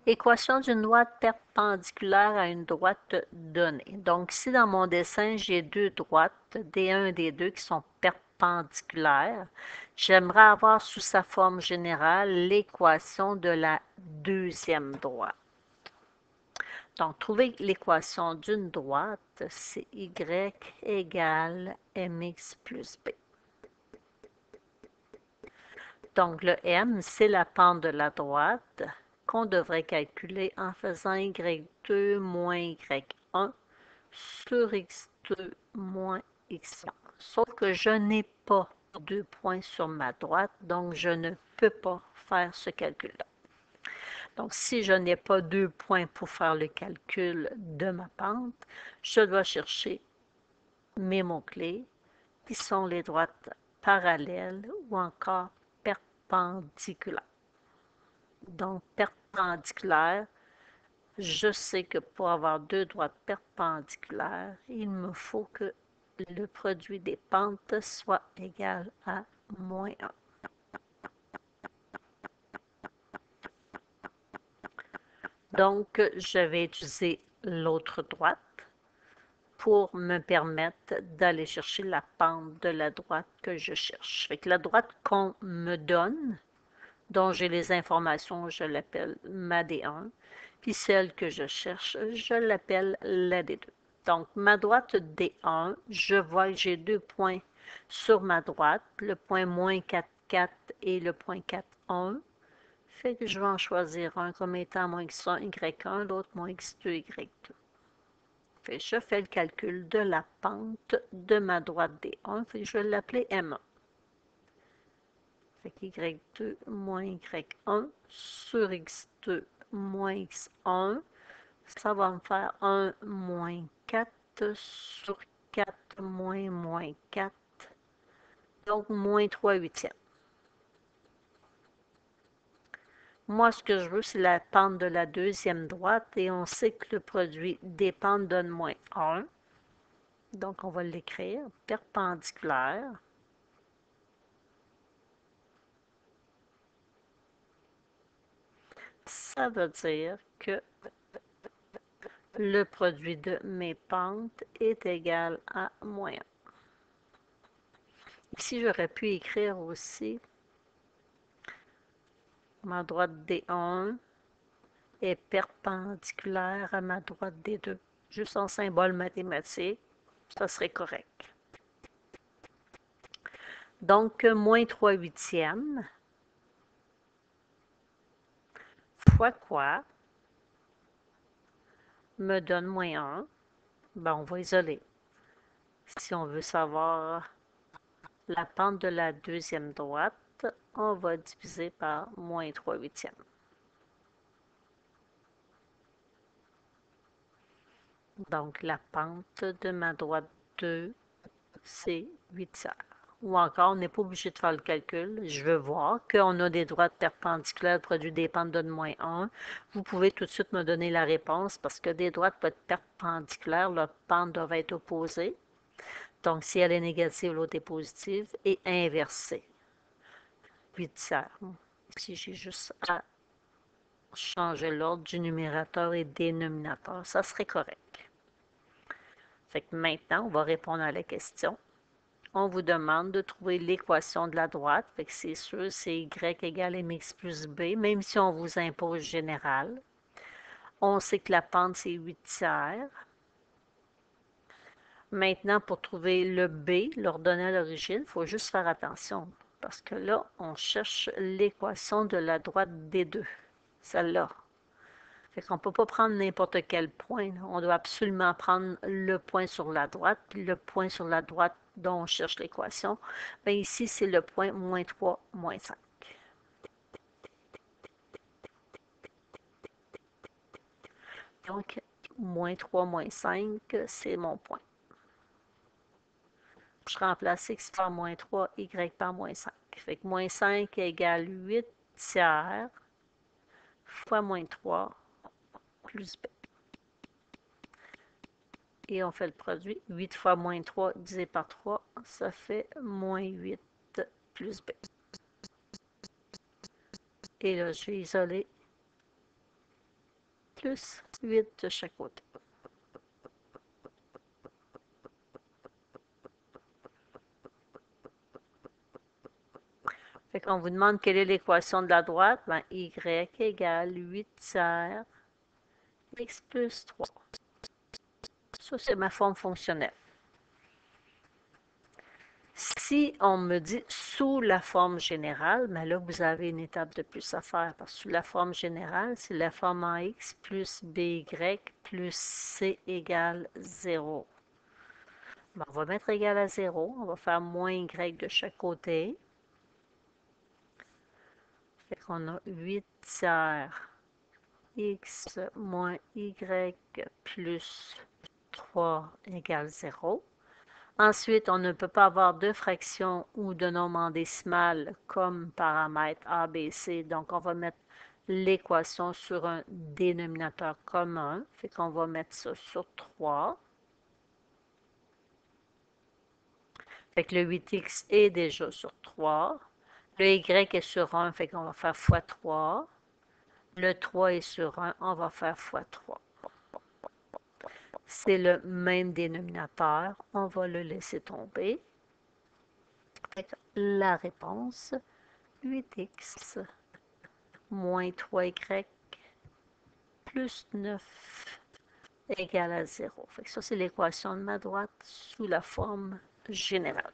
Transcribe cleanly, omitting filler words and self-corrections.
Équation d'une droite perpendiculaire à une droite donnée. Donc ici dans mon dessin, j'ai deux droites, D1 et D2 qui sont perpendiculaires. J'aimerais avoir sous sa forme générale l'équation de la deuxième droite. Donc, trouver l'équation d'une droite, c'est y égale mx plus b. Donc, le m, c'est la pente de la droite qu'on devrait calculer en faisant y2 moins y1 sur x2 moins x1. Sauf que je n'ai pas deux points sur ma droite, donc je ne peux pas faire ce calcul-là. Donc, si je n'ai pas deux points pour faire le calcul de ma pente, je dois chercher mes mots-clés qui sont les droites parallèles ou encore perpendiculaires. Donc, perpendiculaire, je sais que pour avoir deux droites perpendiculaires, il me faut que le produit des pentes soit égal à moins 1. Donc, je vais utiliser l'autre droite pour me permettre d'aller chercher la pente de la droite que je cherche. Fait que la droite qu'on me donne, dont j'ai les informations, je l'appelle ma D1, puis celle que je cherche, je l'appelle la D2. Donc, ma droite D1, je vois que j'ai deux points sur ma droite, le point moins 4, 4 et le point 4, 1. Fait que je vais en choisir un comme étant mon x1, y1, l'autre mon x2, y2. Fait que je fais le calcul de la pente de ma droite D1, fait que je vais l'appeler M1. Fait que y2 moins y1 sur x2 moins x1, ça va me faire 1 moins 4 sur 4 moins 4, donc moins 3 huitièmes. Moi, ce que je veux, c'est la pente de la deuxième droite et on sait que le produit des pentes donne moins 1. Donc, on va l'écrire, perpendiculaire. Ça veut dire que le produit de mes pentes est égal à moins 1. Ici, j'aurais pu écrire aussi ma droite D1 est perpendiculaire à ma droite D2. Juste en symbole mathématique, ça serait correct. Donc, moins 3 huitièmes fois quoi me donne moins 1. Ben, on va isoler. Si on veut savoir la pente de la deuxième droite, on va diviser par moins 3 huitièmes. Donc, la pente de ma droite 2, c'est 8 tiers. Ou encore, on n'est pas obligé de faire le calcul. Je veux voir qu'on a des droites perpendiculaires, le produit des pentes donne moins 1. Vous pouvez tout de suite me donner la réponse parce que des droites peuvent être perpendiculaires, leurs pentes doivent être opposées. Donc, si elle est négative, l'autre est positive et inversée. 8 tiers. Ici, j'ai juste à changer l'ordre du numérateur et dénominateur. Ça serait correct. Fait que maintenant, on va répondre à la question. On vous demande de trouver l'équation de la droite. Fait que c'est sûr, c'est y égale mx plus b, même si on vous impose général. On sait que la pente, c'est 8 tiers. Maintenant, pour trouver le b, l'ordonnée à l'origine, il faut juste faire attention. Parce que là, on cherche l'équation de la droite des deux. Celle-là. Fait qu'on ne peut pas prendre n'importe quel point. On doit absolument prendre le point sur la droite, puis le point sur la droite dont on cherche l'équation. Bien, ici, c'est le point moins 3, moins 5. Donc, moins 3, moins 5, c'est mon point. Je remplace x par moins 3, y par moins 5. Fait que moins 5 égale 8 tiers fois moins 3 plus b. Et on fait le produit. 8 fois moins 3 divisé par 3, ça fait moins 8 plus b. Et là, je vais isoler plus 8 de chaque côté. Fait qu'on vous demande quelle est l'équation de la droite. Ben, y égale 8 tiers x plus 3. Ça, c'est ma forme fonctionnelle. Si on me dit sous la forme générale, ben là, vous avez une étape de plus à faire. Parce que sous la forme générale, c'est la forme ax plus by plus c égale 0. Ben, on va mettre égal à 0. On va faire moins y de chaque côté. Fait qu'on a 8 tiers x moins y plus 3 égale 0. Ensuite, on ne peut pas avoir de fractions ou de nombres en décimales comme paramètre A, B, C. Donc, on va mettre l'équation sur un dénominateur commun. Fait qu'on va mettre ça sur 3. Fait que le 8x est déjà sur 3. Le y est sur 1, fait qu'on va faire fois 3. Le 3 est sur 1, on va faire fois 3. C'est le même dénominateur, on va le laisser tomber. La réponse, 8x moins 3y plus 9 égale à 0. Fait que ça, c'est l'équation de ma droite sous la forme générale.